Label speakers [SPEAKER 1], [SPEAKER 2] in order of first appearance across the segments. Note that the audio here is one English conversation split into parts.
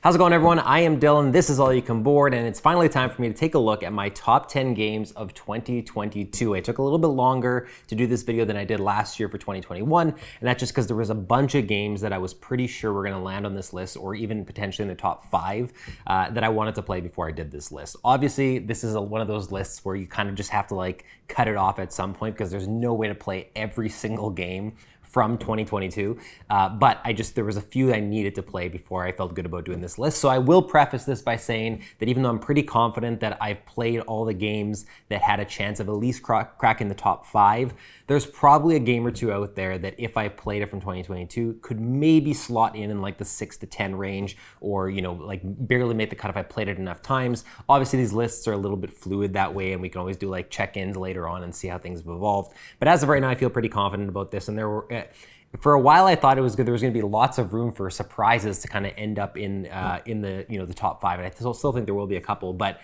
[SPEAKER 1] How's it going, everyone? I am Dylan. This is All You Can Board, and it's finally time for me to take a look at my top 10 games of 2022. I took a little bit longer to do this video than I did last year for 2021, and that's just because there was a bunch of games that I was pretty sure were going to land on this list, or even potentially in the top 5 that I wanted to play before I did this list. Obviously, this is one of those lists where you kind of just have to cut it off at some point because there's no way to play every single game from 2022, but there was a few I needed to play before I felt good about doing this list. So I will preface this by saying that even though I'm pretty confident that I've played all the games that had a chance of at least cracking the top 5, there's probably a game or two out there that if I played it from 2022 could maybe slot in the 6 to 10 range, or barely make the cut if I played it enough times. Obviously these lists are a little bit fluid that way, and we can always do check-ins later on and see how things have evolved. But as of right now, I feel pretty confident about this, and for a while I thought it was good. There was going to be lots of room for surprises to kind of end up in the top 5, and I still think there will be a couple. But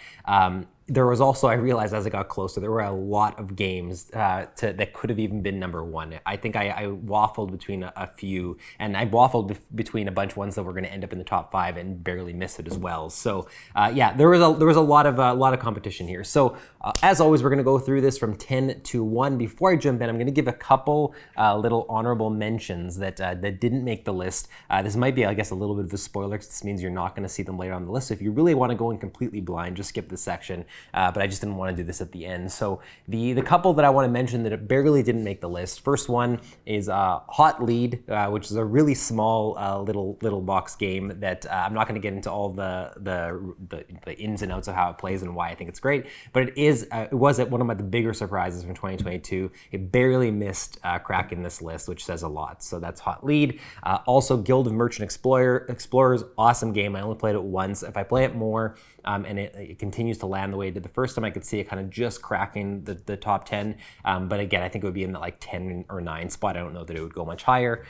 [SPEAKER 1] there was also, I realized as I got closer, there were a lot of games that could have even been number 1. I think I waffled between a few, and I waffled between a bunch of ones that were going to end up in the top 5 and barely missed it as well. So yeah, there was a lot of competition here. So as always, we're going to go through this from 10 to 1. Before I jump in, I'm going to give a couple little honorable mentions that didn't make the list. This might be, I guess, a little bit of a spoiler, because this means you're not going to see them later on the list. So if you really want to go in completely blind, just skip this section. But I just didn't want to do this at the end. So the couple that I want to mention that barely didn't make the list. First one is Hot Lead, which is a really small little box game that I'm not going to get into all the ins and outs of how it plays and why I think it's great. But it was one of the bigger surprises from 2022. It barely missed cracking this list, which says a lot. So that's Hot Lead. Also, Guild of Merchant Explorers, awesome game. I only played it once. If I play it more and it continues to land the way it did the first time, I could see it kind of just cracking the top 10. But again, I think it would be in the 10 or 9 spot. I don't know that it would go much higher.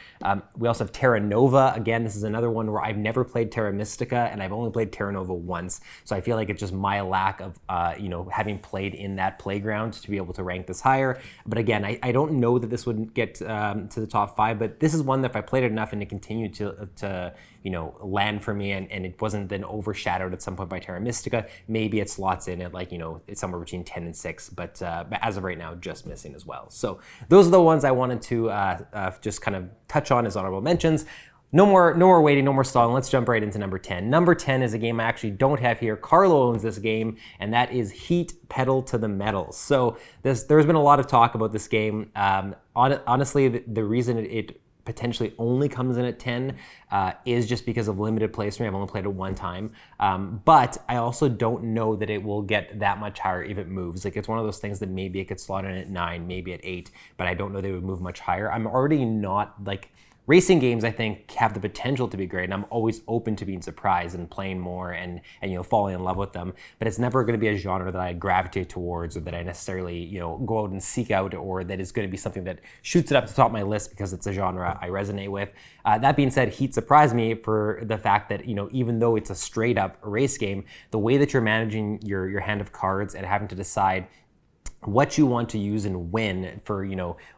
[SPEAKER 1] We also have Terra Nova. Again, this is another one where I've never played Terra Mystica, and I've only played Terra Nova once. So I feel like it's just my lack of having played in that playground to be able to rank this higher. But again, I don't know that this would get to the top 5, but this is one that if I played it enough and it continued to land for me, and it wasn't then overshadowed at some point by Terra Mystica, maybe it slots in at it's somewhere between 10 and 6, but as of right now, just missing as well. So those are the ones I wanted to just kind of touch on as honorable mentions. No more waiting, no more stalling. Let's jump right into number 10. Number 10 is a game I actually don't have here. Carlo owns this game, and that is Heat Pedal to the Metal. So there's been a lot of talk about this game. Honestly, the reason it potentially only comes in at 10 is just because of limited play for me. I've only played it one time, but I also don't know that it will get that much higher if it moves. It's one of those things that maybe it could slot in at 9, maybe at 8, but I don't know that it would move much higher. I'm already not racing games, I think, have the potential to be great, and I'm always open to being surprised and playing more and falling in love with them. But it's never going to be a genre that I gravitate towards, or that I necessarily go out and seek out, or that is going to be something that shoots it up to the top of my list because it's a genre I resonate with. That being said, Heat surprised me for the fact that even though it's a straight up race game, the way that you're managing your hand of cards and having to decide what you want to use and when for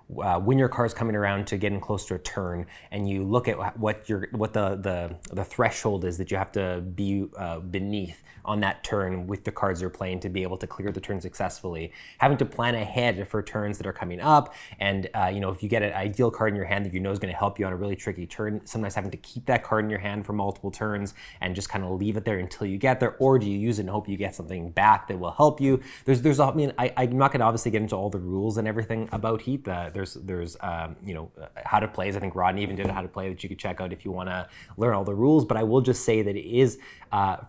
[SPEAKER 1] when your car's coming around to getting close to a turn, and you look at what the threshold is that you have to be beneath on that turn with the cards you're playing to be able to clear the turn successfully. Having to plan ahead for turns that are coming up, and if you get an ideal card in your hand that you know is going to help you on a really tricky turn, sometimes having to keep that card in your hand for multiple turns and just kind of leave it there until you get there, or do you use it and hope you get something back that will help you? I'm not going to obviously get into all the rules and everything about Heat. There's how to play. I think Rodney even did a how to play that you could check out if you want to learn all the rules. But I will just say that it is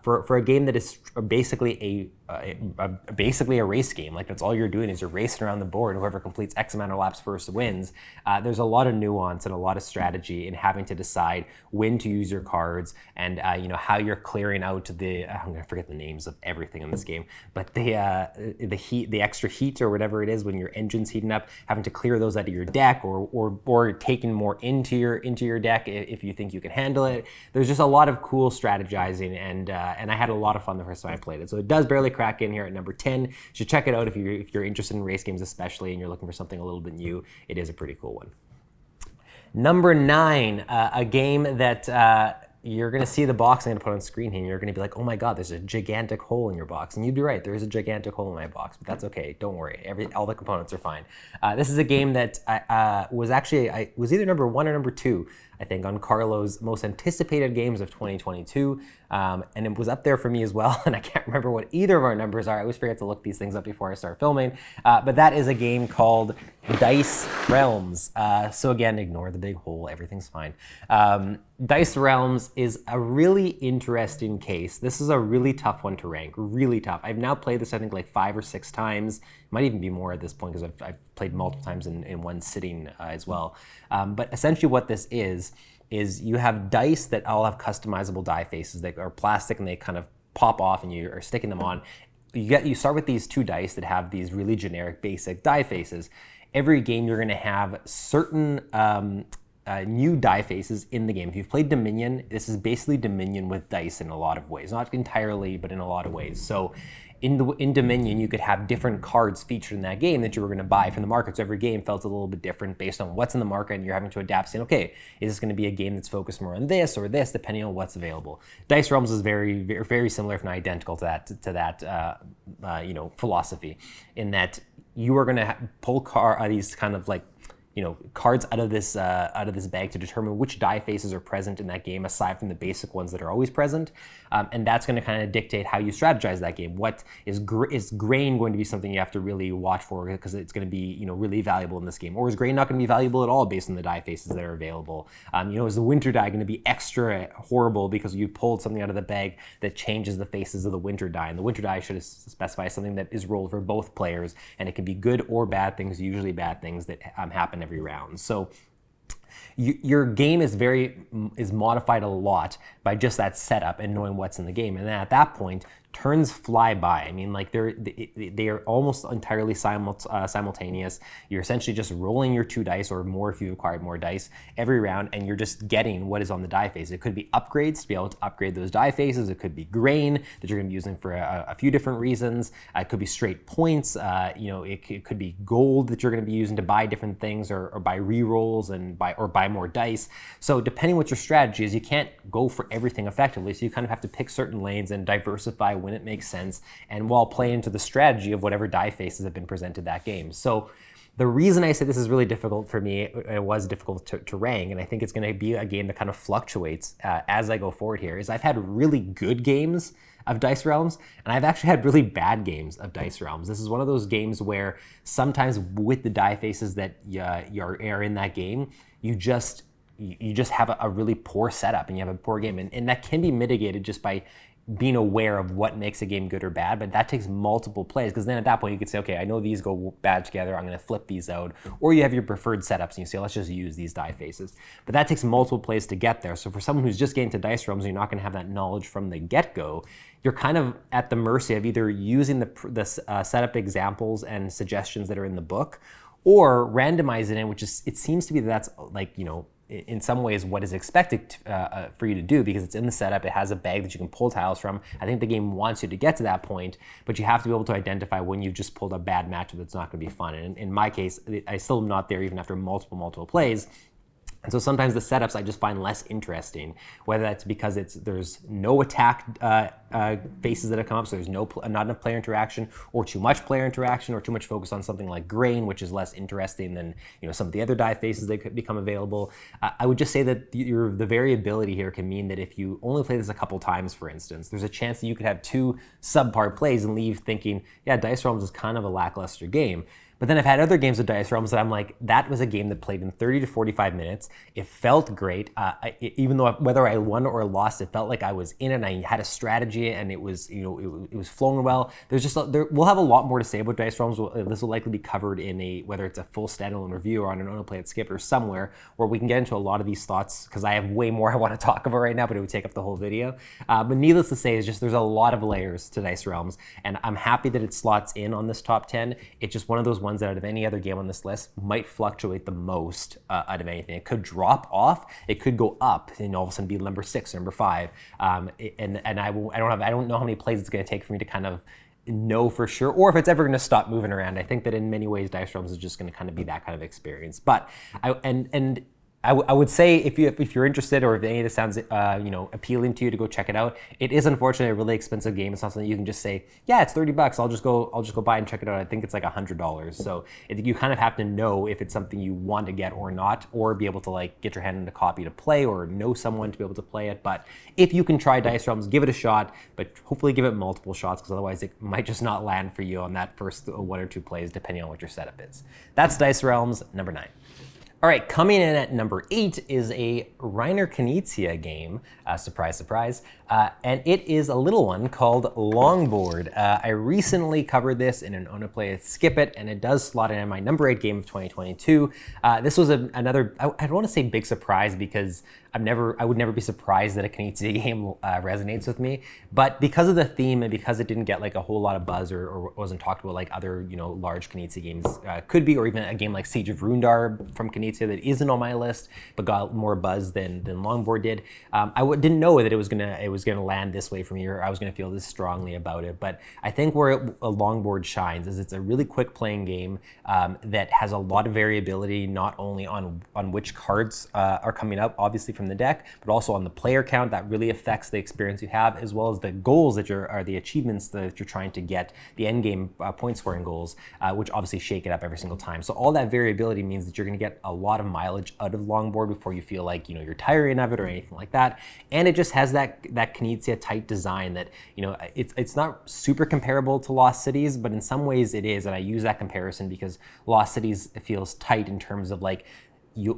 [SPEAKER 1] for a game that is basically a race game. That's all you're doing is you're racing around the board. Whoever completes X amount of laps first wins. There's a lot of nuance and a lot of strategy in having to decide when to use your cards, and how you're clearing out I'm gonna forget the names of everything in this game, but the heat, the extra heat or whatever it is when your engine's heating up, having to clear those out of your deck, or taking more into your deck if you think you can handle it. There's just a lot of cool strategizing, and I had a lot of fun the first time I played it. So it does barely crack in here at number 10. You should check it out if you're interested in race games especially, and you're looking for something a little bit new. It is a pretty cool one. Number 9, a game that you're gonna see the box I'm gonna put on screen here, and you're gonna be like, oh my God, there's a gigantic hole in your box. And you'd be right, there is a gigantic hole in my box, but that's okay, don't worry, all the components are fine. This is a game that was either number 1 or number 2, I think, on Carlo's most anticipated games of 2022. And it was up there for me as well, and I can't remember what either of our numbers are. I always forget to look these things up before I start filming. But that is a game called Dice Realms. So again, ignore the big hole, everything's fine. Dice Realms is a really interesting case. This is a really tough one to rank, really tough. I've now played this, I think, like 5 or 6 times. Might even be more at this point because I've played multiple times in one sitting as well. But essentially what this is you have dice that all have customizable die faces that are plastic and they kind of pop off and you are sticking them on. You start with these 2 dice that have these really generic basic die faces. Every game you're gonna have certain new die faces in the game. If you've played Dominion, this is basically Dominion with dice in a lot of ways. Not entirely, but in a lot of ways. So in Dominion, you could have different cards featured in that game that you were going to buy from the market. So every game felt a little bit different based on what's in the market, and you're having to adapt, saying, okay, is this going to be a game that's focused more on this or this, depending on what's available. Dice Realms is very, very, very similar, if not identical, to that philosophy, in that you are going to pull these kind of like cards out of this bag to determine which die faces are present in that game, aside from the basic ones that are always present, and that's going to kind of dictate how you strategize that game. What is grain going to be something you have to really watch for because it's going to be really valuable in this game, or is grain not going to be valuable at all based on the die faces that are available? Is the winter die going to be extra horrible because you pulled something out of the bag that changes the faces of the winter die? And the winter die should specify something that is rolled for both players, and it can be good or bad things, usually bad things that happen every round. So your game is modified a lot by just that setup and knowing what's in the game. And then at that point, turns fly by. I mean, like they are almost entirely simultaneous. You're essentially just rolling your 2 dice or more if you acquired more dice every round, and you're just getting what is on the die face. It could be upgrades to be able to upgrade those die faces. It could be grain that you're going to be using for a few different reasons. It could be straight points. It could be gold that you're going to be using to buy different things or buy re-rolls and buy more dice. So depending what your strategy is, you can't go for everything effectively. So you kind of have to pick certain lanes and diversify when it makes sense, and while playing into the strategy of whatever die faces have been presented that game. So the reason I say this is really difficult for me, it was difficult to rank, and I think it's going to be a game that kind of fluctuates as I go forward here, is I've had really good games of Dice Realms, and I've actually had really bad games of Dice Realms. This is one of those games where sometimes with the die faces that are in that game, you just have a really poor setup and you have a poor game, and that can be mitigated just by being aware of what makes a game good or bad, but that takes multiple plays, because then at that point you could say, okay, I know these go bad together, I'm going to flip these out, or you have your preferred setups and you say, let's just use these die faces. But that takes multiple plays to get there. So for someone who's just getting to Dice Realms, you're not going to have that knowledge from the get-go. You're kind of at the mercy of either using the setup examples and suggestions that are in the book, or randomizing it, which is, it seems to be that's like, in some ways what is expected for you to do, because it's in the setup, it has a bag that you can pull tiles from. I think the game wants you to get to that point, but you have to be able to identify when you've just pulled a bad matchup that's not going to be fun. And in my case, I still am not there even after multiple plays. And so sometimes the setups I just find less interesting, whether that's because there's no attack faces that have come up, so there's not enough player interaction, or too much player interaction, or too much focus on something like grain, which is less interesting than some of the other die faces that could become available. I would just say that the variability here can mean that if you only play this a couple times, for instance, there's a chance that you could have 2 subpar plays and leave thinking, yeah, Dice Realms is kind of a lackluster game. But then I've had other games of Dice Realms that I'm like, that was a game that played in 30 to 45 minutes. It felt great. Even though whether I won or lost, it felt like I was in it and I had a strategy and it was, it was flowing well. We'll have a lot more to say about Dice Realms. This will likely be covered in whether it's a full standalone review or on an Play It Skip or somewhere where we can get into a lot of these thoughts, because I have way more I want to talk about right now, but it would take up the whole video. But needless to say, there's a lot of layers to Dice Realms, and I'm happy that it slots in on this top 10. It's just one of those ones that out of any other game on this list might fluctuate the most out of anything. It could drop off, it could go up, and all of a sudden be number 6 or number 5. And I don't know how many plays it's going to take for me to kind of know for sure, or if it's ever going to stop moving around. I think that in many ways Dice Realms is just going to kind of be that kind of experience. But I would say if you're interested, or if any of this sounds appealing to you, to go check it out. It is unfortunately a really expensive game. It's not something you can just say, yeah, it's $30. I'll just go buy and check it out. I think it's like $100. So you kind of have to know if it's something you want to get or not, or be able to like get your hand in a copy to play, or know someone to be able to play it. But if you can try Dice Realms, give it a shot, but hopefully give it multiple shots, because otherwise it might just not land for you on that first 1 or 2 plays, depending on what your setup is. That's Dice Realms number 9. All right, coming in at number 8 is a Reiner Knizia game, surprise, surprise, and it is a little one called Longboard. I recently covered this in an Own It Play It Skip It, and it does slot in my number 8 game of 2022. This was another, I don't want to say big surprise, because I would never be surprised that a Knizia game resonates with me, but because of the theme and because it didn't get like a whole lot of buzz, or wasn't talked about like other large Knizia games could be, or even a game like Siege of Rundar from Knizia that isn't on my list but got more buzz than Longboard did. I didn't know that it was gonna land this way for me, or I was gonna feel this strongly about it. But I think where a Longboard shines is it's a really quick playing game that has a lot of variability, not only on which cards are coming up, obviously from the deck, but also on the player count. That really affects the experience you have, as well as the goals that are the achievements that you're trying to get, the end game point scoring goals, which obviously shake it up every single time. So all that variability means that you're going to get a lot of mileage out of Longboard before you feel like you're tiring of it or anything like that. And it just has that Knizia type design that it's not super comparable to Lost Cities, but in some ways it is. And I use that comparison because Lost Cities feels tight in terms of like,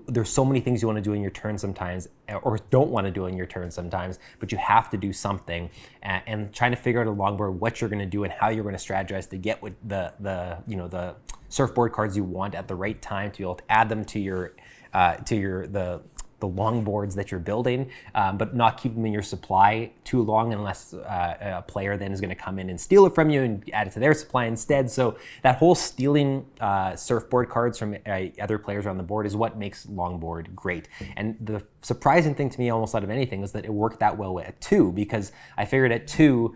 [SPEAKER 1] there's so many things you want to do in your turn sometimes, or don't want to do in your turn sometimes, but you have to do something, and trying to figure out a Longboard what you're going to do and how you're going to strategize to get with the surfboard cards you want at the right time to be able to add them to the longboards that you're building, but not keep them in your supply too long, unless a player then is going to come in and steal it from you and add it to their supply instead. So that whole stealing surfboard cards from other players on the board is what makes Longboard great. And the surprising thing to me, almost out of anything, was that it worked that well at 2, because I figured at 2,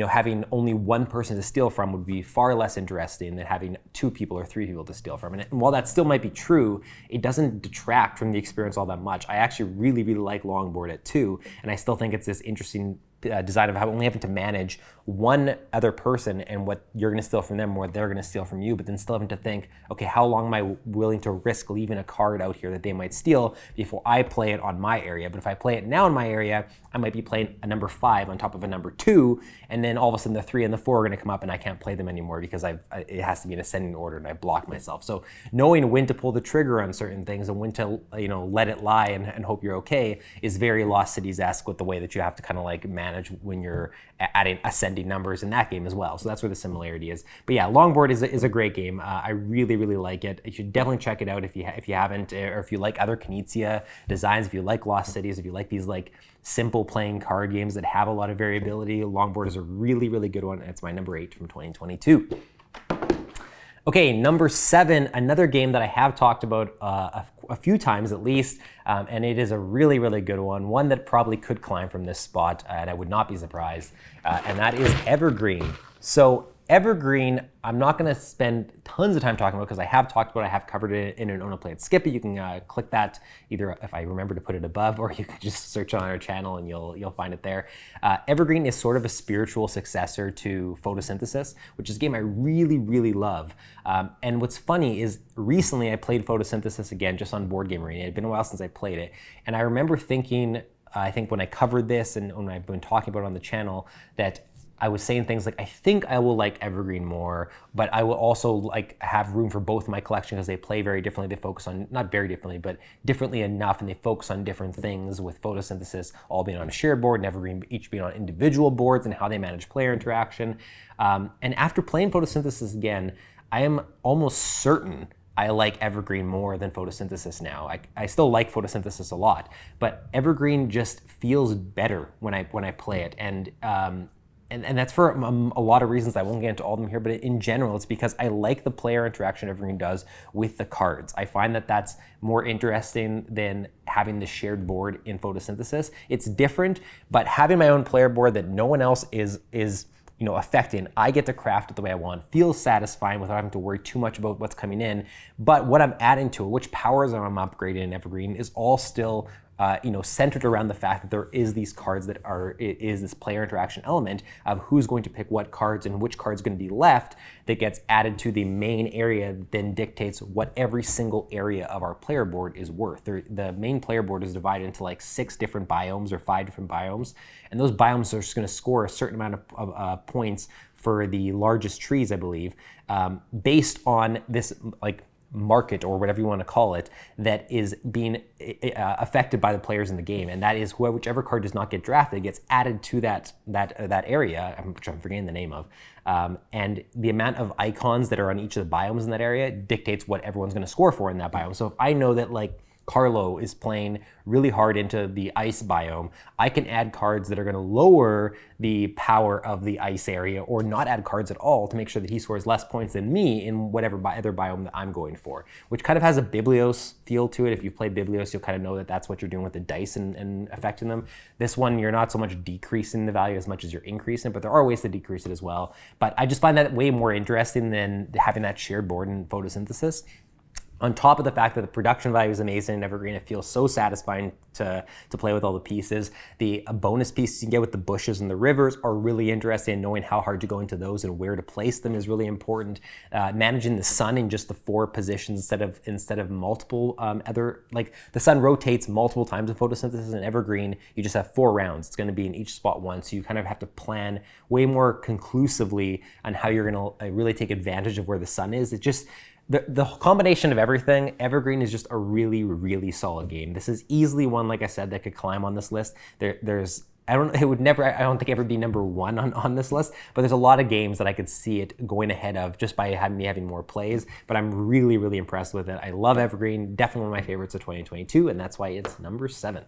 [SPEAKER 1] having only one person to steal from would be far less interesting than having 2 people or 3 people to steal from. And while that still might be true, it doesn't detract from the experience all that much. I actually really, really like Longboard at 2, and I still think it's this interesting design of only having to manage one other person and what you're going to steal from them or what they're going to steal from you, but then still having to think, okay, how long am I willing to risk leaving a card out here that they might steal before I play it on my area? But if I play it now in my area, I might be playing a number 5 on top of a number 2, and then all of a sudden the 3 and the 4 are going to come up and I can't play them anymore because it has to be in ascending order and I blocked myself. So knowing when to pull the trigger on certain things and when to let it lie and hope you're okay is very Lost Cities-esque with the way that you have to kind of like manage when you're adding ascending numbers in that game as well. So that's where the similarity is. But yeah, Longboard is a great game. I really, really like it. You should definitely check it out if you haven't, or if you like other Knizia designs, if you like Lost Cities, if you like these like simple playing card games that have a lot of variability. Longboard is a really, really good one, and it's my number 8 from 2022. Okay, number 7, another game that I have talked about a few times at least, and it is a really, really good one that probably could climb from this spot, and I would not be surprised, and that is Evergreen. So Evergreen, I'm not going to spend tons of time talking about because I have talked about it. I have covered it in an Own It Play It Skip It. You can click that either if I remember to put it above, or you can just search on our channel and you'll find it there. Evergreen is sort of a spiritual successor to Photosynthesis, which is a game I really, really love. And what's funny is recently I played Photosynthesis again just on Board Game Arena. It had been a while since I played it, and I remember thinking, I think when I covered this and when I've been talking about it on the channel, that I was saying things like, I think I will like Evergreen more, but I will also like have room for both in my collection because they play very differently. They focus on, not very differently, but differently enough, and they focus on different things, with Photosynthesis all being on a shared board and Evergreen each being on individual boards, and how they manage player interaction. And after playing Photosynthesis again, I am almost certain I like Evergreen more than Photosynthesis now. I still like Photosynthesis a lot, but Evergreen just feels better when I play it. And that's for a lot of reasons. I won't get into all of them here, but in general, it's because I like the player interaction Evergreen does with the cards. I find that that's more interesting than having the shared board in Photosynthesis. It's different, but having my own player board that no one else is effect in. I get to craft it the way I want, feels satisfying without having to worry too much about what's coming in. But what I'm adding to it, which powers I'm upgrading in Evergreen, is all still centered around the fact that there is these cards that is this player interaction element of who's going to pick what cards and which card's going to be left that gets added to the main area that then dictates what every single area of our player board is worth. The main player board is divided into like 6 different biomes or 5 different biomes, and those biomes are just going to score a certain amount of points for the largest trees, I believe, based on this market or whatever you want to call it that is being affected by the players in the game, and that is whichever card does not get drafted gets added to that area, which I'm forgetting the name of, and the amount of icons that are on each of the biomes in that area dictates what everyone's going to score for in that biome. So if I know that Carlo is playing really hard into the ice biome, I can add cards that are going to lower the power of the ice area or not add cards at all to make sure that he scores less points than me in whatever other biome that I'm going for, which kind of has a Biblios feel to it. If you've played Biblios, you'll kind of know that that's what you're doing with the dice and affecting them. This one, you're not so much decreasing the value as much as you're increasing it, but there are ways to decrease it as well. But I just find that way more interesting than having that shared board in photosynthesis. On top of the fact that the production value is amazing in Evergreen, it feels so satisfying to play with all the pieces. The bonus pieces you get with the bushes and the rivers are really interesting. Knowing how hard to go into those and where to place them is really important. Managing the sun in just the 4 positions instead of multiple the sun rotates multiple times in photosynthesis. In Evergreen, you just have 4 rounds. It's going to be in each spot once, so you kind of have to plan way more conclusively on how you're going to really take advantage of where the sun is. It just The combination of everything, Evergreen is just a really, really solid game. This is easily one, like I said, that could climb on this list. I don't think ever be number 1 on this list, but there's a lot of games that I could see it going ahead of just by having more plays, but I'm really, really impressed with it. I love Evergreen, definitely one of my favorites of 2022, and that's why it's number 7.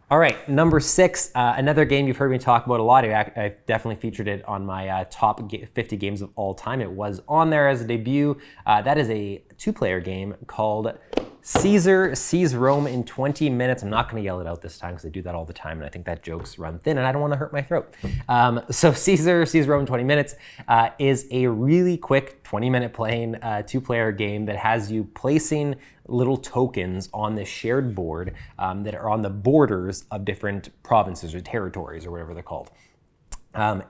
[SPEAKER 1] All right, number 6, another game you've heard me talk about a lot. I've definitely featured it on my top 50 games of all time. It was on there as a debut. That is a 2-player game called Caesar Sees Rome in 20 minutes. I'm not going to yell it out this time because I do that all the time, and I think that joke's run thin, and I don't want to hurt my throat. So Caesar Sees Rome in 20 minutes is a really quick 20-minute playing 2-player game that has you placing little tokens on the shared board that are on the borders of different provinces or territories or whatever they're called.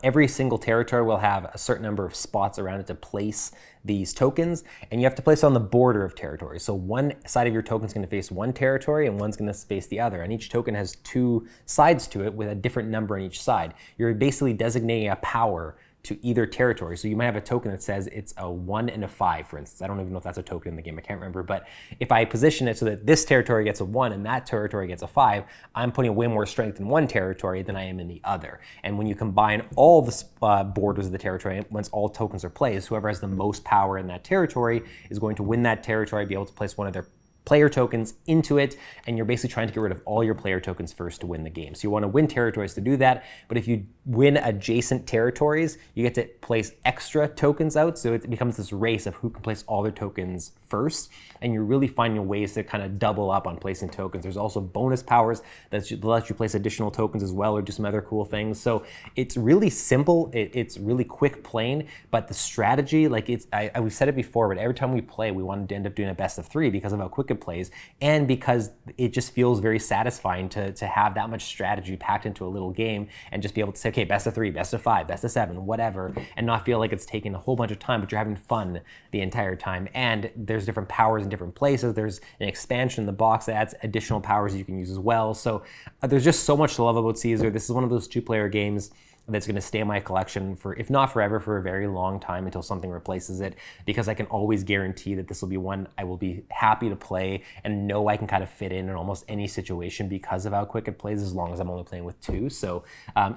[SPEAKER 1] Every single territory will have a certain number of spots around it to place these tokens, and you have to place on the border of territories. So one side of your token is going to face one territory and one's going to face the other, and each token has 2 sides to it with a different number on each side. You're basically designating a power to either territory. So you might have a token that says it's a 1 and a 5, for instance. I don't even know if that's a token in the game, I can't remember, but if I position it so that this territory gets a 1 and that territory gets a 5, I'm putting way more strength in one territory than I am in the other. And when you combine all the borders of the territory, once all tokens are placed, whoever has the most power in that territory is going to win that territory, be able to place one of their player tokens into it, and you're basically trying to get rid of all your player tokens first to win the game. So you want to win territories to do that, but if you win adjacent territories, you get to place extra tokens out, so it becomes this race of who can place all their tokens first, and you're really finding ways to kind of double up on placing tokens. There's also bonus powers that let you place additional tokens as well, or do some other cool things. So it's really simple, it's really quick playing, but the strategy, we've said it before, but every time we play, we want to end up doing a best of 3 because of how quick it plays, and because it just feels very satisfying to have that much strategy packed into a little game and just be able to say, okay, best of 3, best of 5, best of 7, whatever, and not feel like it's taking a whole bunch of time, but you're having fun the entire time. And there's different powers in different places. There's an expansion in the box that adds additional powers you can use as well. So there's just so much to love about Caesar. This is one of those 2-player games that's going to stay in my collection for, if not forever, for a very long time until something replaces it, because I can always guarantee that this will be one I will be happy to play and know I can kind of fit in almost any situation because of how quick it plays, as long as I'm only playing with 2. So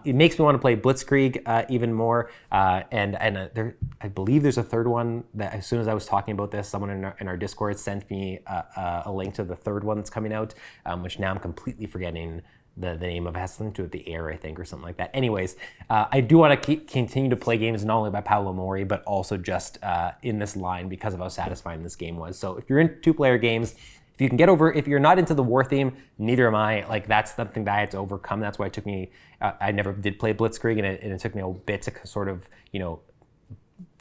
[SPEAKER 1] it makes me want to play Blitzkrieg even more. And I believe there's a third one that, as soon as I was talking about this, someone in our Discord sent me a link to the third one that's coming out, which now I'm completely forgetting the name of it. Has something to do with the air, I think, or something like that. Anyways, I do want to continue to play games not only by Paolo Mori, but also just in this line because of how satisfying this game was. So if you're in 2-player games, if you can get over, if you're not into the war theme, neither am I. Like that's something that I had to overcome. That's why it took me, I never did play Blitzkrieg, and it took me a bit to sort of,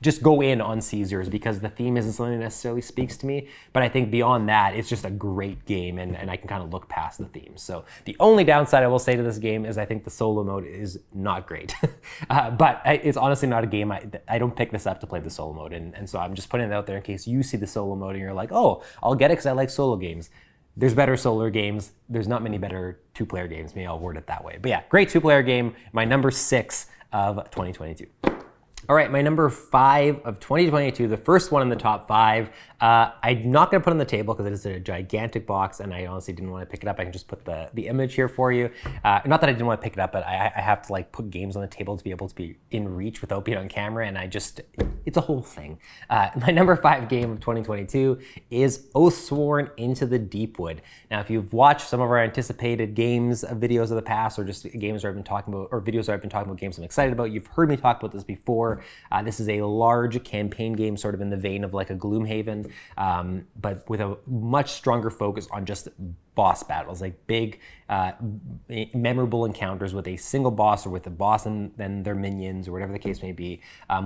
[SPEAKER 1] just go in on Caesars, because the theme isn't something that necessarily speaks to me. But I think beyond that, it's just a great game, and I can kind of look past the theme. So the only downside I will say to this game is I think the solo mode is not great. But it's honestly not a game, I don't pick this up to play the solo mode. And so I'm just putting it out there in case you see the solo mode and you're like, oh, I'll get it because I like solo games. There's better solo games. There's not many better two-player games. Maybe I'll word it that way. But yeah, great two-player game. My number 6 of 2022. All right, my number 5 of 2022, the first one in the top 5. I'm not gonna put on the table because it is a gigantic box, and I honestly didn't want to pick it up. I can just put the image here for you. Not that I didn't want to pick it up, but I have to like put games on the table to be able to be in reach without being on camera, and it's a whole thing. My number 5 game of 2022 is Oathsworn Into the Deepwood. Now, if you've watched some of our anticipated games, videos of the past, or just games where I've been talking about, or videos where I've been talking about games I'm excited about, you've heard me talk about this before. This is a large campaign game, sort of in the vein of like a Gloomhaven, but with a much stronger focus on just boss battles, like big, memorable encounters with a single boss, or with a boss and then their minions, or whatever the case may be,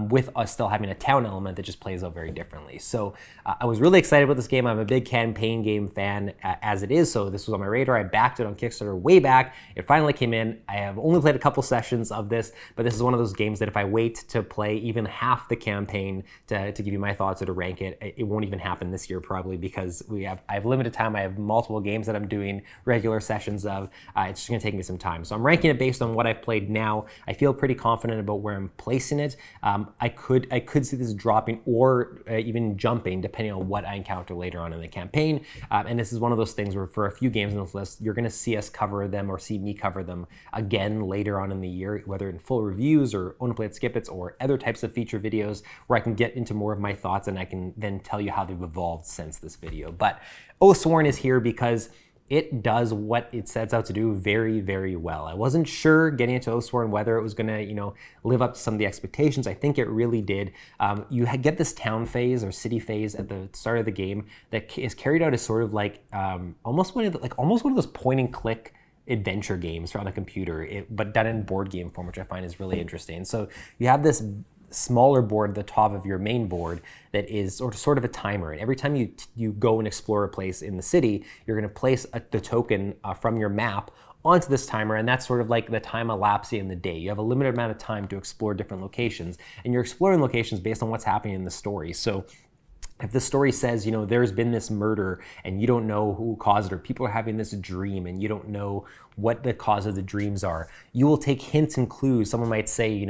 [SPEAKER 1] with us still having a town element that just plays out very differently. So I was really excited about this game. I'm a big campaign game fan as it is, so this was on my radar. I backed it on Kickstarter way back. It finally came in. I have only played a couple sessions of this, but this is one of those games that if I wait to play even half the campaign to give you my thoughts or to rank it, it won't even happen this year probably, because I have limited time. I have multiple games that I'm doing regular sessions of. It's just gonna take me some time. So I'm ranking it based on what I've played now. I feel pretty confident about where I'm placing it. I could see this dropping or even jumping depending on what I encounter later on in the campaign. And this is one of those things where for a few games on this list, you're gonna see us cover them or see me cover them again later on in the year, whether in full reviews or Own, Play It, Skip It's, or other types of feature videos where I can get into more of my thoughts and I can then tell you how they've evolved since this video. But Oathsworn is here because it does what it sets out to do very, very well. I wasn't sure getting into Oathsworn whether it was gonna, live up to some of the expectations. I think it really did. You get this town phase or city phase at the start of the game that is carried out as sort of like almost one of those point and click adventure games on a computer, but done in board game form, which I find is really interesting. So you have this smaller board at the top of your main board that is sort of a timer, and every time you go and explore a place in the city, you're going to place the token from your map onto this timer, and that's sort of like the time elapsing in the day. You have a limited amount of time to explore different locations, and you're exploring locations based on what's happening in the story. So if the story says, there's been this murder and you don't know who caused it, or people are having this dream and you don't know what the cause of the dreams are, you will take hints and clues. Someone might say,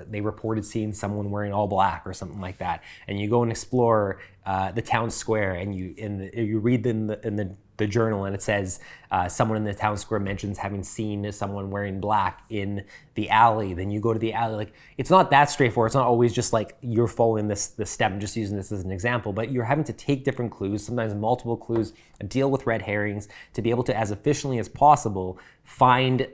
[SPEAKER 1] they reported seeing someone wearing all black or something like that, and you go and explore the town square, and you read in the journal, and it says someone in the town square mentions having seen someone wearing black in the alley. Then you go to the alley. Like, it's not that straightforward. It's not always just like you're following this step. I'm just using this as an example, but you're having to take different clues, sometimes multiple clues, deal with red herrings to be able to, as efficiently as possible, find,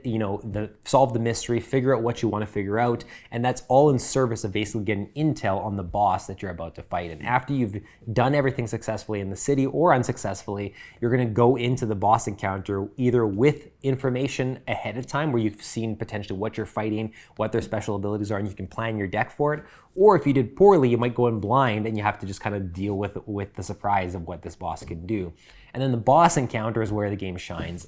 [SPEAKER 1] solve the mystery, figure out what you want to figure out, and that's all in service of basically getting intel on the boss that you're about to fight. And after you've done everything successfully in the city or unsuccessfully, you're going to go into the boss encounter either with information ahead of time, where you've seen potentially what you're fighting, what their special abilities are, and you can plan your deck for it. Or if you did poorly, you might go in blind and you have to just kind of deal with the surprise of what this boss can do. And then the boss encounter is where the game shines.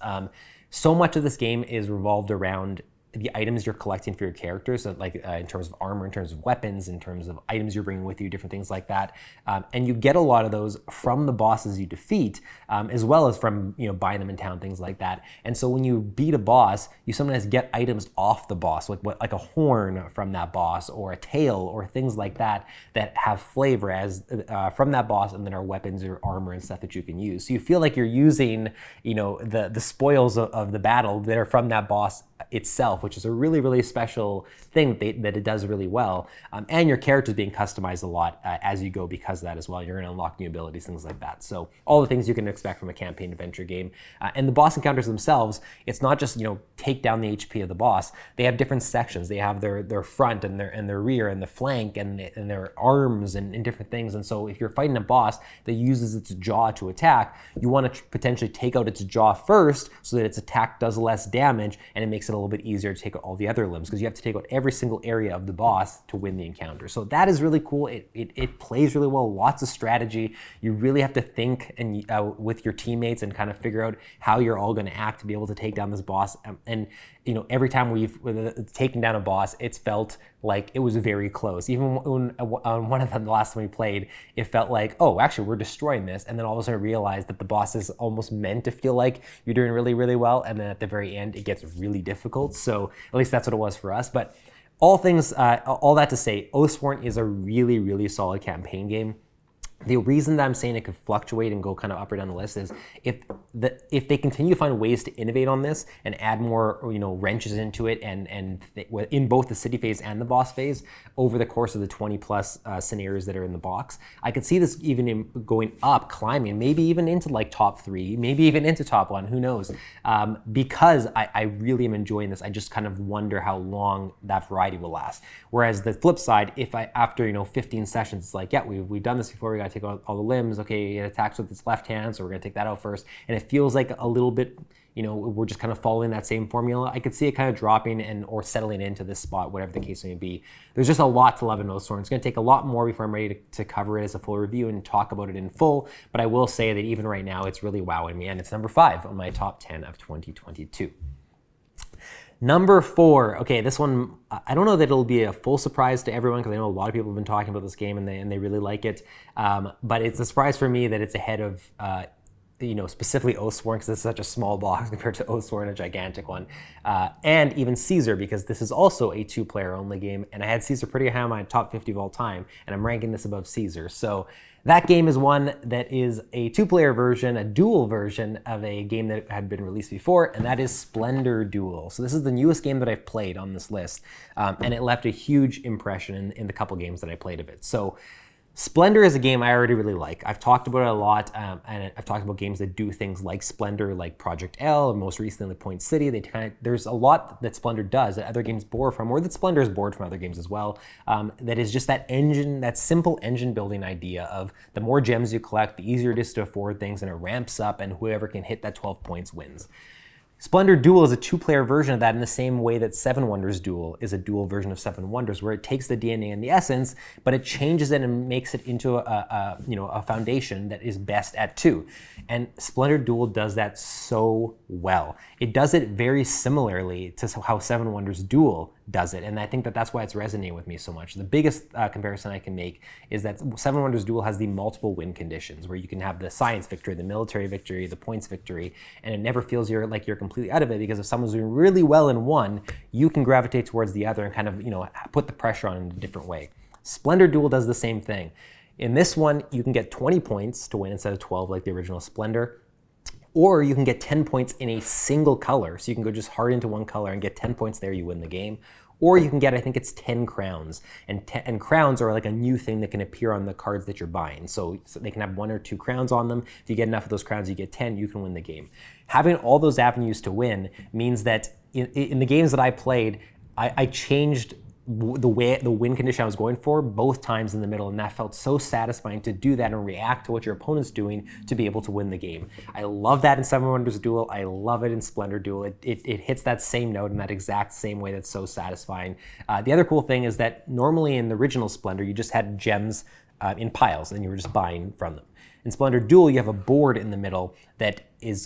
[SPEAKER 1] So much of this game is revolved around the items you're collecting for your characters, so like in terms of armor, in terms of weapons, in terms of items you're bringing with you, different things like that. And you get a lot of those from the bosses you defeat, as well as from buying them in town, things like that. And so when you beat a boss, you sometimes get items off the boss, like a horn from that boss, or a tail, or things like that have flavor as from that boss, and then are weapons or armor and stuff that you can use. So you feel like you're using the spoils of the battle that are from that boss itself, which is a really, really special thing that it does really well. And your character is being customized a lot as you go because of that as well. You're going to unlock new abilities, things like that. So all the things you can expect from a campaign adventure game. And the boss encounters themselves, it's not just, take down the HP of the boss. They have different sections. They have their front and their rear and the flank and their arms and different things. And so if you're fighting a boss that uses its jaw to attack, you want to potentially take out its jaw first so that its attack does less damage, and it makes it a little bit easier to take out all the other limbs, because you have to take out every single area of the boss to win the encounter. So that is really cool. It plays really well, lots of strategy. You really have to think and with your teammates and kind of figure out how you're all going to act to be able to take down this boss. And every time we've taken down a boss, it's felt like it was very close. Even when on one of them, the last time we played, it felt like, oh, actually we're destroying this. And then all of a sudden I realized that the boss is almost meant to feel like you're doing really, really well. And then at the very end, it gets really difficult. So at least that's what it was for us. But all that to say, Oathsworn is a really, really solid campaign game. The reason that I'm saying it could fluctuate and go kind of up or down the list is if they continue to find ways to innovate on this and add more wrenches into it and in both the city phase and the boss phase over the course of the 20 plus scenarios that are in the box, I could see this even going up, climbing, maybe even into like top 3, maybe even into top 1, who knows? Because I really am enjoying this. I just kind of wonder how long that variety will last. Whereas the flip side, if after 15 sessions, it's like, yeah, we've done this before, we got take out all the limbs. Okay, it attacks with its left hand, so we're gonna take that out first. And it feels like a little bit, we're just kind of following that same formula. I could see it kind of dropping or settling into this spot, whatever the case may be. There's just a lot to love in Oathsworn. It's gonna take a lot more before I'm ready to cover it as a full review and talk about it in full. But I will say that even right now, it's really wowing me, and it's number 5 on my top 10 of 2022. Number 4, okay, this one, I don't know that it'll be a full surprise to everyone, because I know a lot of people have been talking about this game and they really like it, but it's a surprise for me that it's ahead of, specifically Oathsworn, because it's such a small box compared to Oathsworn, a gigantic one, and even Caesar, because this is also a 2-player only game, and I had Caesar pretty high on my top 50 of all time, and I'm ranking this above Caesar. So that game is one that is a 2-player version, a dual version of a game that had been released before, and that is Splendor Duel. So this is the newest game that I've played on this list, and it left a huge impression in the couple games that I played of it. So Splendor is a game I already really like. I've talked about it a lot, and I've talked about games that do things like Splendor, like Project L, and most recently Point City. There's a lot that Splendor does that other games borrow from, or that Splendor is borrowed from other games as well. That is just that simple engine building idea of the more gems you collect, the easier it is to afford things, and it ramps up, and whoever can hit that 12 points wins. Splendor Duel is a 2-player version of that, in the same way that Seven Wonders Duel is a dual version of Seven Wonders, where it takes the DNA and the essence, but it changes it and makes it into a foundation that is best at 2. And Splendor Duel does that so well. It does it very similarly to how Seven Wonders Duel does it, and I think that's why it's resonating with me so much. The biggest comparison I can make is that Seven Wonders Duel has the multiple win conditions, where you can have the science victory, the military victory, the points victory, and it never feels like you're completely out of it, because if someone's doing really well in one, you can gravitate towards the other and kind of put the pressure on in a different way. Splendor Duel does the same thing. In this one, you can get 20 points to win instead of 12 like the original Splendor. Or you can get 10 points in a single color. So you can go just hard into one color and get 10 points there, you win the game. Or you can get, I think it's 10 crowns. And crowns are like a new thing that can appear on the cards that you're buying. So they can have 1 or 2 crowns on them. If you get enough of those crowns, you get 10, you can win the game. Having all those avenues to win means that in the games that I played, I changed the win condition I was going for both times in the middle, and that felt so satisfying to do that and react to what your opponent's doing to be able to win the game. I love that in Seven Wonders Duel. I love it in Splendor Duel. It hits that same note in that exact same way that's so satisfying. The other cool thing is that normally in the original Splendor, you just had gems in piles and you were just buying from them. In Splendor Duel, you have a board in the middle that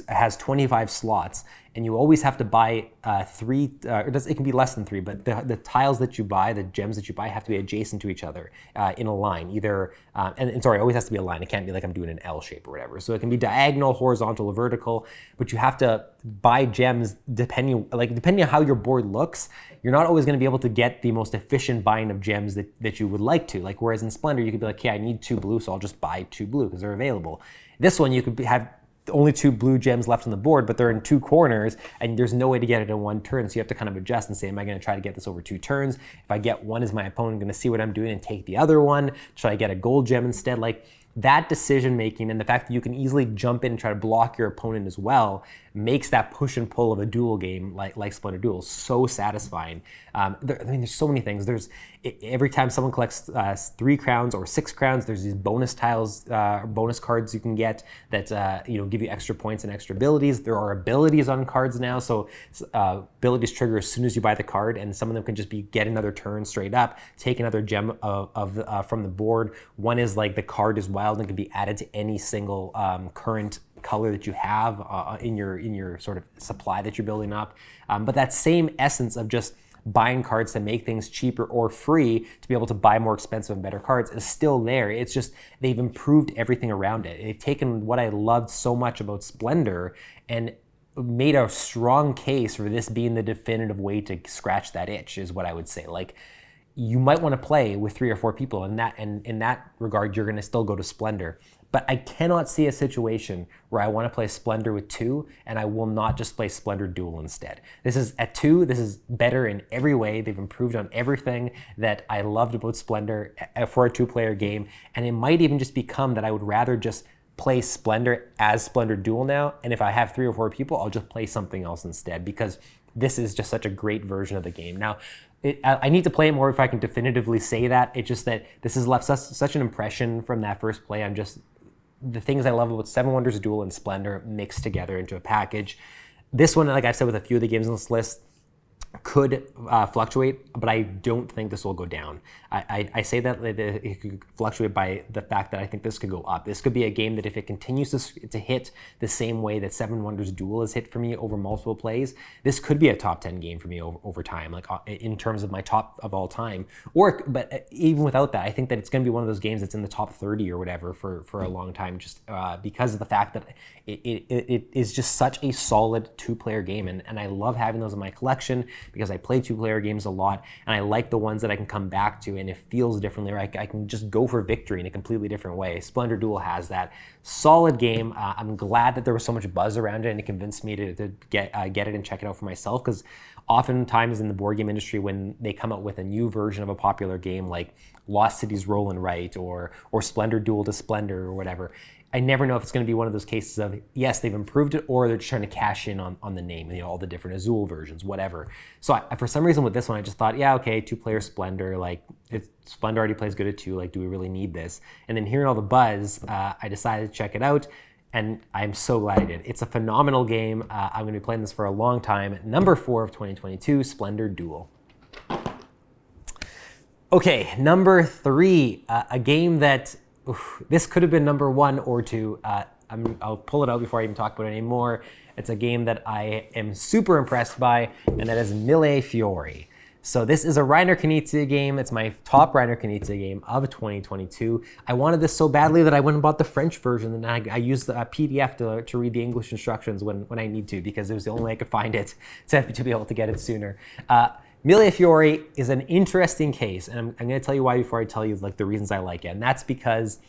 [SPEAKER 1] has 25 slots, and you always have to buy 3, it can be less than 3, but the tiles that you buy, the gems that you buy, have to be adjacent to each other in a line. Either, and sorry, it always has to be a line. It can't be like I'm doing an L shape or whatever. So it can be diagonal, horizontal, or vertical, but you have to buy gems depending on how your board looks. You're not always going to be able to get the most efficient buying of gems that you would like to. Whereas in Splendor, you could be like, okay, I need 2 blue, so I'll just buy 2 blue because they're available. This one, you could have only 2 blue gems left on the board, but they're in 2 corners, and there's no way to get it in 1 turn. So you have to kind of adjust and say, am I going to try to get this over 2 turns? If I get one, is my opponent going to see what I'm doing and take the other one? Should I get a gold gem instead? Like, that decision making and the fact that you can easily jump in and try to block your opponent as well makes that push and pull of a duel game like Splendor Duel so satisfying. There's so many things. Every time someone collects 3 crowns or 6 crowns, there's these bonus tiles, bonus cards you can get that give you extra points and extra abilities. There are abilities on cards now, so abilities trigger as soon as you buy the card, and some of them can just be get another turn straight up, take another gem from the board. One is like the card is wild and can be added to any single current color that you have in your sort of supply that you're building up. But that same essence of just buying cards to make things cheaper or free to be able to buy more expensive and better cards is still there. It's just they've improved everything around it. They've taken what I loved so much about Splendor and made a strong case for this being the definitive way to scratch that itch, is what I would say. Like, you might want to play with 3 or 4 people, and in that regard, you're going to still go to Splendor. But I cannot see a situation where I want to play Splendor with 2 and I will not just play Splendor Duel instead. This is at 2, this is better in every way. They've improved on everything that I loved about Splendor for a 2-player game. And it might even just become that I would rather just play Splendor as Splendor Duel now. And if I have 3 or 4 people, I'll just play something else instead, because this is just such a great version of the game. Now, I need to play it more if I can definitively say that. It's just that this has left such an impression from that first play. The things I love about Seven Wonders Duel and Splendor mixed together into a package. This one, like I've said with a few of the games on this list, could fluctuate, but I don't think this will go down. I say that it could fluctuate by the fact that I think this could go up. This could be a game that if it continues to hit the same way that Seven Wonders Duel has hit for me over multiple plays, this could be a top 10 game for me over time, like in terms of my top of all time. But even without that, I think that it's going to be one of those games that's in the top 30 or whatever for a long time, just because of the fact that it is just such a solid 2-player game, and I love having those in my collection because I play 2-player games a lot, and I like the ones that I can come back to and it feels differently, or I can just go for victory in a completely different way. Splendor Duel has that. Solid game. I'm glad that there was so much buzz around it and it convinced me to get it and check it out for myself, because oftentimes in the board game industry, when they come out with a new version of a popular game like Lost Cities Roll and Write or Splendor Duel to Splendor or whatever, I never know if it's going to be one of those cases of, yes, they've improved it, or they're just trying to cash in on the name, all the different Azul versions, whatever. So for some reason with this one, I just thought, yeah, okay, 2-player Splendor, like Splendor already plays good at 2, like do we really need this? And then hearing all the buzz, I decided to check it out, and I'm so glad I did. It's a phenomenal game. I'm going to be playing this for a long time. Number 4 of 2022, Splendor Duel. Okay, number 3, a game that, this could have been number 1 or 2. I'll pull it out before I even talk about it anymore. It's a game that I am super impressed by, and that is Mille Fiori. So this is a Reiner Knizia game. It's my top Reiner Knizia game of 2022. I wanted this so badly that I went and bought the French version, and I used the PDF to read the English instructions when I need to, because it was the only way I could find it to be able to get it sooner. Mille Fiori is an interesting case, and I'm going to tell you why before I tell you like the reasons I like it. And that's because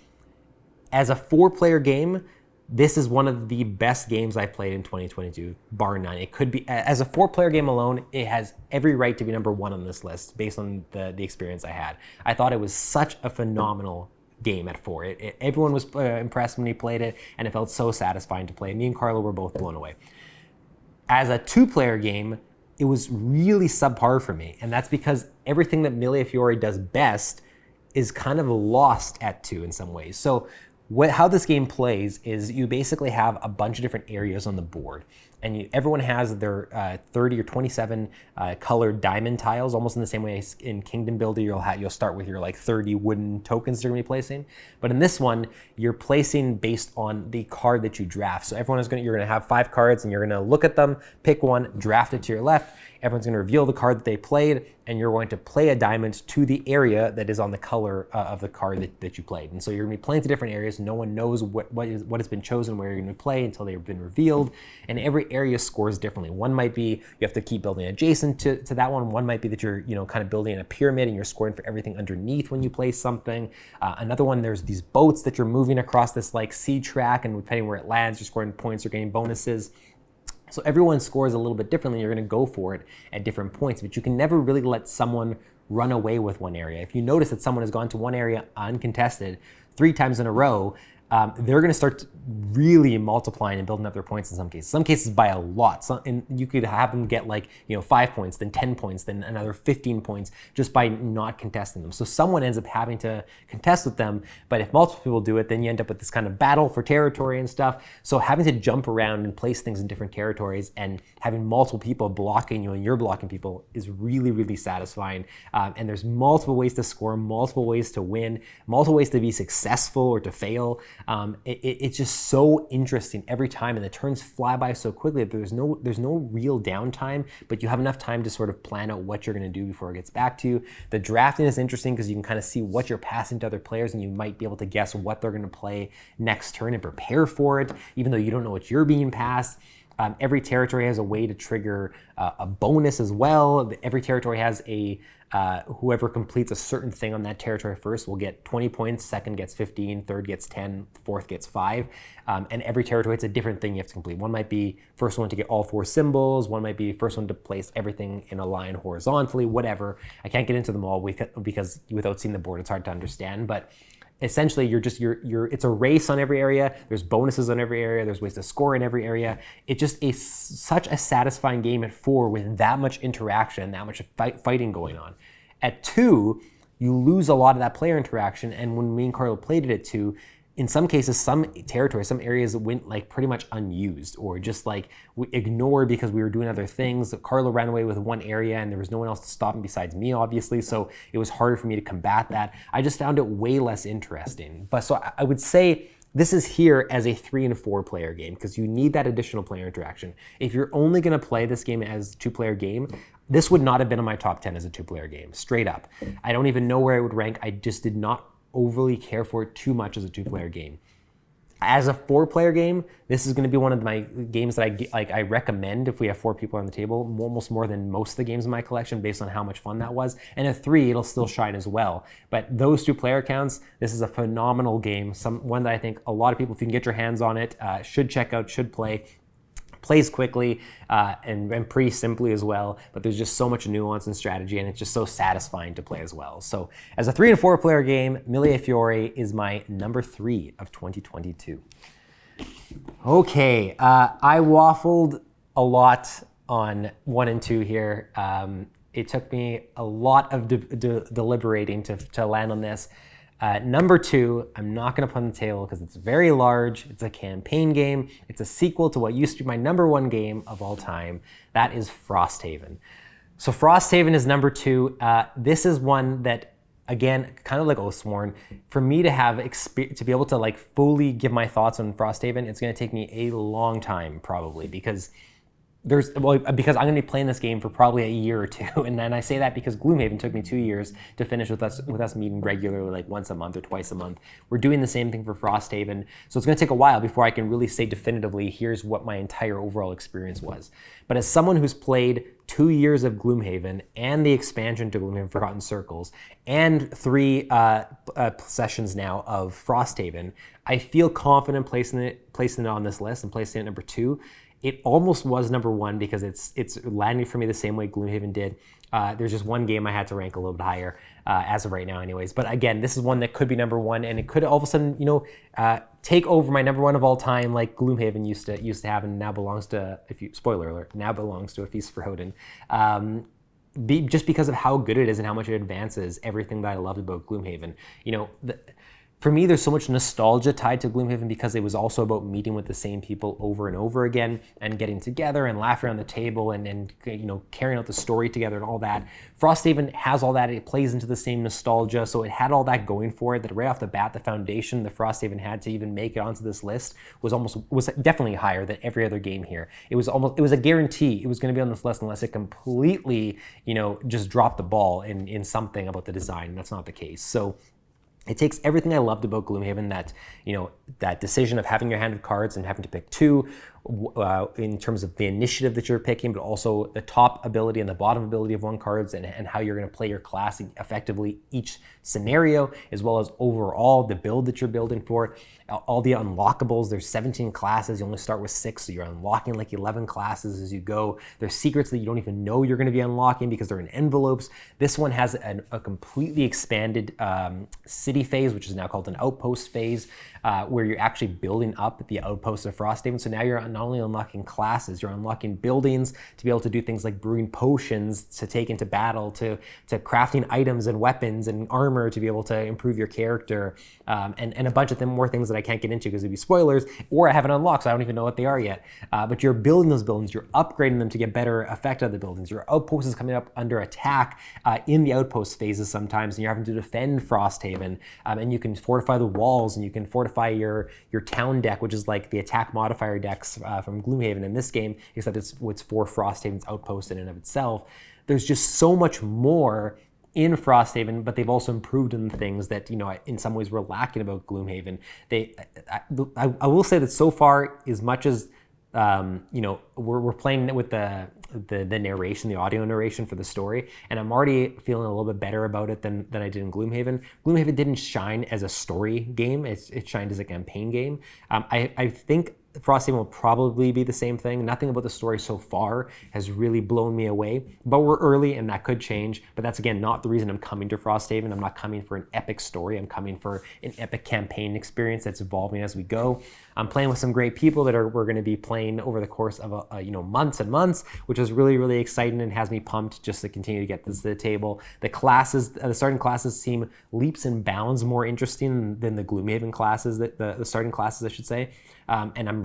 [SPEAKER 1] as a 4-player game, this is one of the best games I played in 2022, bar none. It could be, as a 4-player game alone, it has every right to be number 1 on this list based on the experience I had. I thought it was such a phenomenal game at 4. Everyone was impressed when he played it, and it felt so satisfying to play. Me and Carlo were both blown away. As a 2-player game, it was really subpar for me, and that's because everything that Mille Fiori does best is kind of lost at 2 in some ways. So how this game plays is you basically have a bunch of different areas on the board, and everyone has their 30 or 27 colored diamond tiles, almost in the same way as in Kingdom Builder you'll start with your like 30 wooden tokens you're going to be placing. But in this one, you're placing based on the card that you draft. So you're going to have 5 cards, and you're going to look at them, pick one, draft it to your left. Everyone's going to reveal the card that they played, and you're going to play a diamond to the area that is on the color of the card that you played. And so you're going to be playing to different areas. No one knows what has been chosen, where you're going to play until they've been revealed. And every area scores differently. One might be you have to keep building adjacent to that one. One might be that you're kind of building a pyramid and you're scoring for everything underneath when you place something. Another one, there's these boats that you're moving across this like sea track, and depending where it lands, you're scoring points or getting bonuses. So everyone scores a little bit differently. You're going to go for it at different points, but you can never really let someone run away with one area. If you notice that someone has gone to one area uncontested 3 times in a row, they're going to start really multiplying and building up their points in some cases by a lot. And you could have them get like 5 points, then 10 points, then another 15 points just by not contesting them. So someone ends up having to contest with them, but if multiple people do it, then you end up with this kind of battle for territory and stuff. So having to jump around and place things in different territories and having multiple people blocking you and you're blocking people is really, really satisfying. And there's multiple ways to score, multiple ways to win, multiple ways to be successful or to fail. It's just so interesting every time, and the turns fly by so quickly that there's no real downtime, but you have enough time to sort of plan out what you're going to do before it gets back to you. The drafting is interesting because you can kind of see what you're passing to other players, and you might be able to guess what they're going to play next turn and prepare for it, even though you don't know what you're being passed. Every territory has a way to trigger a bonus as well. Every territory has whoever completes a certain thing on that territory first will get 20 points, second gets 15, third gets 10, fourth gets 5. And every territory, it's a different thing you have to complete. One might be first one to get all 4 symbols. One might be first one to place everything in a line horizontally, whatever. I can't get into them all because without seeing the board, it's hard to understand. But essentially, it's a race on every area. There's bonuses on every area. There's ways to score in every area. It's just such a satisfying game at 4 with that much interaction, that much fighting going on. At 2, you lose a lot of that player interaction. And when me and Carlo played it at 2, in some cases, some territories, some areas went like pretty much unused, or just like we ignored because we were doing other things. Carlo ran away with one area and there was no one else to stop him besides me, obviously. So it was harder for me to combat that. I just found it way less interesting. But so I would say this is here as a 3 and 4 player game because you need that additional player interaction. If you're only going to play this game as a 2-player game, this would not have been in my top 10 as a 2-player game, straight up. I don't even know where it would rank. I just did not overly care for it too much as a 2-player game. As a 4-player game, this is going to be one of my games that I recommend if we have 4 people on the table, almost more than most of the games in my collection based on how much fun that was. And at 3, it'll still shine as well. But those 2-player counts, this is a phenomenal game, one that I think a lot of people, if you can get your hands on it, should check out, should play. Plays quickly and pretty simply as well, but there's just so much nuance and strategy, and it's just so satisfying to play as well. So as a 3 and 4 player game, Mille Fiori is my number 3 of 2022. Okay, I waffled a lot on 1 and 2 here. It took me a lot of deliberating to land on this. Number 2, I'm not going to put on the table because it's very large. It's a campaign game. It's a sequel to what used to be my number 1 game of all time. That is Frosthaven. So Frosthaven is number 2. This is one that, again, kind of like Oathsworn, for me to be able to like fully give my thoughts on Frosthaven, it's going to take me a long time probably because I'm going to be playing this game for probably a year or 2, and then I say that because Gloomhaven took me 2 years to finish with us meeting regularly, like once a month or twice a month. We're doing the same thing for Frosthaven, so it's going to take a while before I can really say definitively, here's what my entire overall experience was. But as someone who's played 2 years of Gloomhaven and the expansion to Gloomhaven Forgotten Circles and 3 sessions now of Frosthaven, I feel confident placing it on this list and placing it at number 2. It almost was number 1 because it's landing for me the same way Gloomhaven did. There's just one game I had to rank a little bit higher as of right now anyways. But again, this is one that could be number 1, and it could all of a sudden, take over my number 1 of all time like Gloomhaven used to have, and now belongs to, spoiler alert, now belongs to A Feast for Odin. Just because of how good it is and how much it advances everything that I loved about Gloomhaven. For me, there's so much nostalgia tied to Gloomhaven because it was also about meeting with the same people over and over again and getting together and laughing around the table and carrying out the story together and all that. Frosthaven has all that. It plays into the same nostalgia, so it had all that going for it. That right off the bat, the foundation that Frosthaven had to even make it onto this list was definitely higher than every other game here. It was a guarantee it was going to be on this list unless it completely just dropped the ball in something about the design. And that's not the case. So it takes everything I loved about Gloomhaven, that decision of having your hand of cards and having to pick two in terms of the initiative that you're picking, but also the top ability and the bottom ability of one cards and how you're going to play your class effectively each scenario, as well as overall the build that you're building for it. All the unlockables, there's 17 classes, you only start with 6, so you're unlocking like 11 classes as you go. There's secrets that you don't even know you're going to be unlocking because they're in envelopes. This one has a completely expanded city phase, which is now called an outpost phase, where you're actually building up the outposts of Frosthaven. So now you're not only unlocking classes, you're unlocking buildings to be able to do things like brewing potions to take into battle, to crafting items and weapons and armor to be able to improve your character, and a bunch of more things that I can't get into because it'd be spoilers, or I haven't unlocked, so I don't even know what they are yet. But you're building those buildings, you're upgrading them to get better effect out of the buildings. Your outpost is coming up under attack in the outpost phases sometimes, and you're having to defend Frosthaven, and you can fortify the walls, and you can fortify your town deck, which is like the attack modifier decks from Gloomhaven in this game, except it's for Frosthaven's outpost in and of itself. There's just so much more in Frosthaven, but they've also improved in things that in some ways were lacking about Gloomhaven. I will say that so far, as much as we're playing with the narration, the audio narration for the story, and I'm already feeling a little bit better about it than I did in Gloomhaven. Gloomhaven didn't shine as a story game; it shined as a campaign game. I think Frosthaven will probably be the same thing. Nothing about the story so far has really blown me away, but we're early and that could change. But that's, again, not the reason I'm coming to Frosthaven. I'm not coming for an epic story. I'm coming for an epic campaign experience that's evolving as we go. I'm playing with some great people that we're going to be playing over the course of months and months, which is really, really exciting and has me pumped just to continue to get this to the table. The classes, the starting classes seem leaps and bounds more interesting than the Gloomhaven classes, the starting classes, I should say. And I'm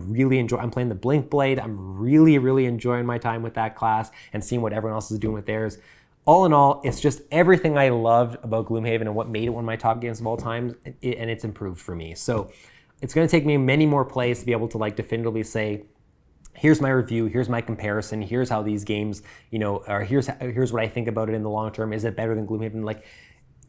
[SPEAKER 1] playing the Blink Blade. I'm really, really enjoying my time with that class and seeing what everyone else is doing with theirs. All in all, it's just everything I loved about Gloomhaven and what made it one of my top games of all time, and it's improved for me. So it's going to take me many more plays to be able to definitively say, here's my review, here's my comparison, here's how these games, or here's what I think about it in the long term. Is it better than Gloomhaven?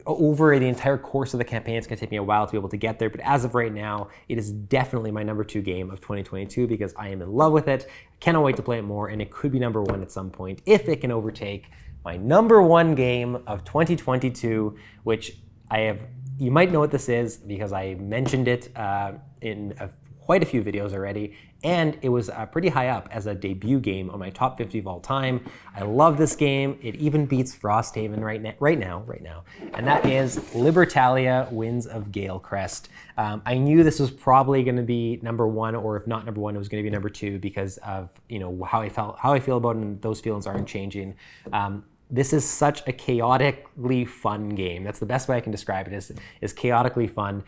[SPEAKER 1] Over the entire course of the campaign, it's going to take me a while to be able to get there. But as of right now, it is definitely my number 2 game of 2022 because I am in love with it. I cannot wait to play it more, and it could be number 1 at some point if it can overtake my number 1 game of 2022, which you might know what this is because I mentioned it in quite a few videos already, and it was pretty high up as a debut game on my top 50 of all time. I love this game. It even beats Frosthaven right now, and that is Libertalia Winds of Galecrest. I knew this was probably going to be number 1, or if not number 1, it was going to be number 2 because of how I feel about it, and those feelings aren't changing. This is such a chaotically fun game. That's the best way I can describe it, is chaotically fun.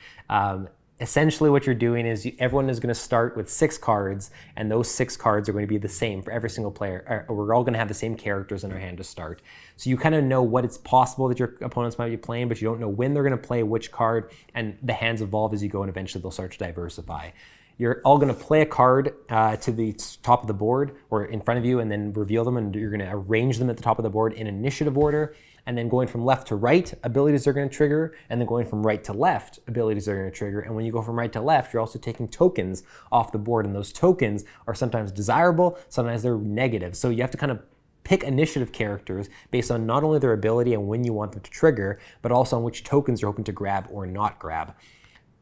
[SPEAKER 1] Essentially what you're doing is everyone is going to start with 6 cards, and those 6 cards are going to be the same for every single player. We're all going to have the same characters in our hand to start. So you kind of know what it's possible that your opponents might be playing, but you don't know when they're going to play which card, and the hands evolve as you go, and eventually they'll start to diversify. You're all going to play a card to the top of the board or in front of you, and then reveal them, and you're going to arrange them at the top of the board in initiative order. And then going from left to right, abilities are going to trigger, and then going from right to left, abilities are going to trigger. And when you go from right to left, you're also taking tokens off the board, and those tokens are sometimes desirable, sometimes they're negative. So you have to kind of pick initiative characters based on not only their ability and when you want them to trigger, but also on which tokens you're hoping to grab or not grab.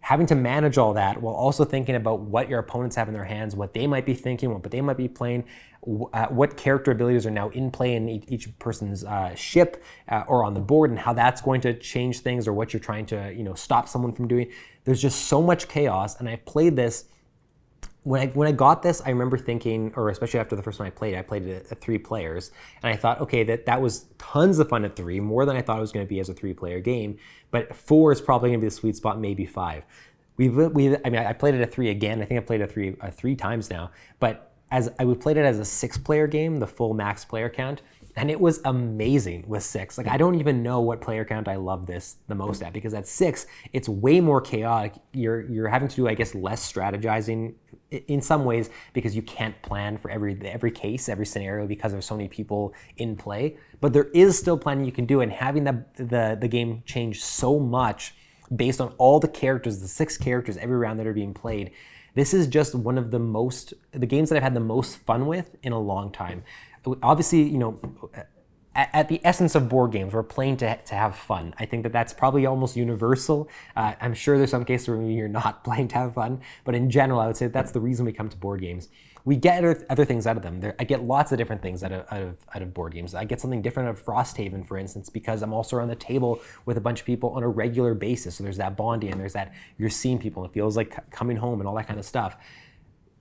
[SPEAKER 1] Having to manage all that while also thinking about what your opponents have in their hands, what they might be thinking, what they might be playing, what character abilities are now in play in each person's ship or on the board, and how that's going to change things, or what you're trying to stop someone from doing. There's just so much chaos, and I've played this when I got this, I remember thinking, or especially after the first one I played it at 3 players, and I thought, okay, that was tons of fun at 3, more than I thought it was going to be as a 3-player game. But 4 is probably going to be the sweet spot, maybe 5. I mean, I played it at 3 again. I think I played it 3 times now. But we played it as a 6-player game, the full max player count, and it was amazing with 6. Like, I don't even know what player count I love this the most at, because at 6, it's way more chaotic. You're having to do, I guess, less strategizing in some ways, because you can't plan for every case, every scenario, because there's so many people in play. But there is still planning you can do, and having the game change so much based on all the characters, the 6 characters every round that are being played. This is just one of the games that I've had the most fun with in a long time. Obviously, you know, at the essence of board games, we're playing to have fun. I think that's probably almost universal. I'm sure there's some cases where you're not playing to have fun, but in general, I would say that's the reason we come to board games. We get other things out of them. I get lots of different things out of board games. I get something different out of Frosthaven, for instance, because I'm also around the table with a bunch of people on a regular basis. So there's that bonding, and there's that you're seeing people, and it feels like coming home and all that kind of stuff.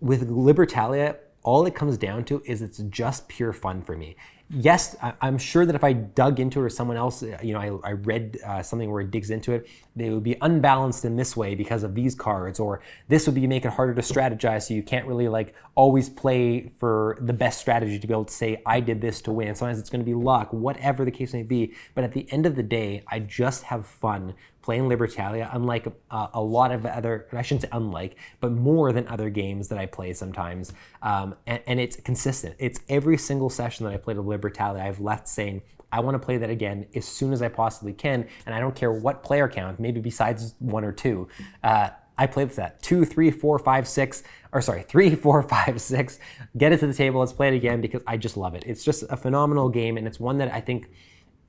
[SPEAKER 1] With Libertalia, all it comes down to is it's just pure fun for me. Yes, I'm sure that if I dug into it, or someone else, you know, I read something where it digs into it, they would be unbalanced in this way because of these cards, or this would make it harder to strategize, so you can't really like always play for the best strategy to be able to say, I did this to win. Sometimes it's going to be luck, whatever the case may be. But at the end of the day, I just have fun playing Libertalia, unlike a lot of other, I shouldn't say unlike, but more than other games that I play sometimes. And it's consistent. It's every single session that I played of Libertalia, I've left saying, I want to play that again as soon as I possibly can, and I don't care what player count, maybe besides 1 or 2. I play with that 2, 3, 4, 5, 6, or sorry, 3, 4, 5, 6. Get it to the table, let's play it again, because I just love it. It's just a phenomenal game, and it's one that I think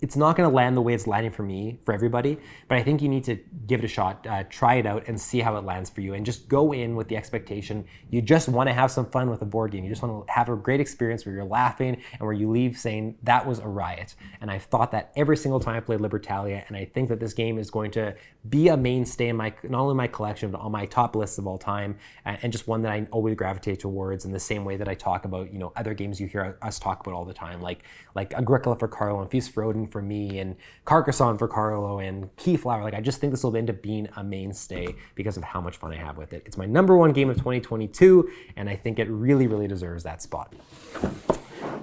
[SPEAKER 1] it's not going to land the way it's landing for me, for everybody, but I think you need to give it a shot, try it out, and see how it lands for you. And just go in with the expectation you just want to have some fun with a board game. You just want to have a great experience where you're laughing and where you leave saying, that was a riot. And I've thought that every single time I played Libertalia, and I think that this game is going to be a mainstay in not only my collection, but on my top lists of all time, and just one that I always gravitate towards in the same way that I talk about, you know, other games you hear us talk about all the time, like Agricola for Carlo and Feast for Odin for me, and Carcassonne for Carlo, and Keyflower. Like, I just think this will end up being a mainstay because of how much fun I have with it. It's my #1 game of 2022, and I think it really, really deserves that spot.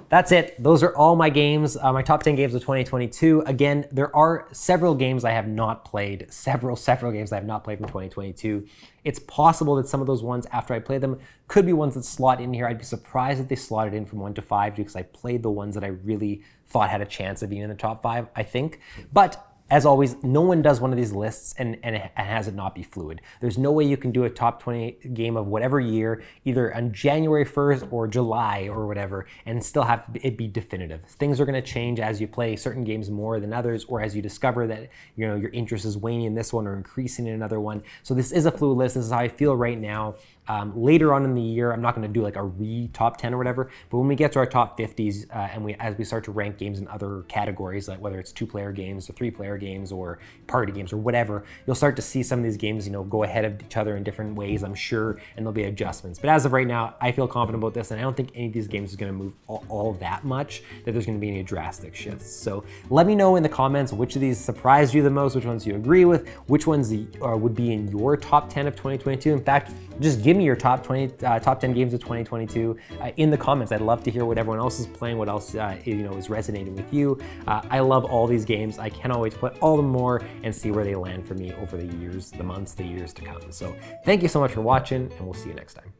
[SPEAKER 1] That's it. Those are all my games, my top 10 games of 2022. Again, there are several games I have not played, several games I have not played from 2022. It's possible that some of those ones, after I play them, could be ones that slot in here. I'd be surprised if they slotted in from 1 to 5, because I played the ones that I really thought had a chance of being in the top 5, I think. But as always, no one does one of these lists and has it not be fluid. There's no way you can do a top 20 game of whatever year, either on January 1st or July or whatever, and still have it be definitive. Things are going to change as you play certain games more than others, or as you discover that, you know, your interest is waning in this one or increasing in another one. So this is a fluid list. This is how I feel right now. Later on in the year, I'm not going to do like a top 10 or whatever, but when we get to our top 50s, and as we start to rank games in other categories, like whether it's 2-player games or 3-player games or party games or whatever, you'll start to see some of these games, you know, go ahead of each other in different ways, I'm sure, and there'll be adjustments. But as of right now, I feel confident about this, and I don't think any of these games is going to move all that much, that there's going to be any drastic shifts. So let me know in the comments which of these surprised you the most, which ones you agree with, which ones would be in your top 10 of 2022. In fact, just give me your top 10 games of 2022 in the comments. I'd love to hear what everyone else is playing, what else is resonating with you. I love all these games. I cannot wait to play all of them more and see where they land for me over the years, the months, the years to come. So thank you so much for watching, and we'll see you next time.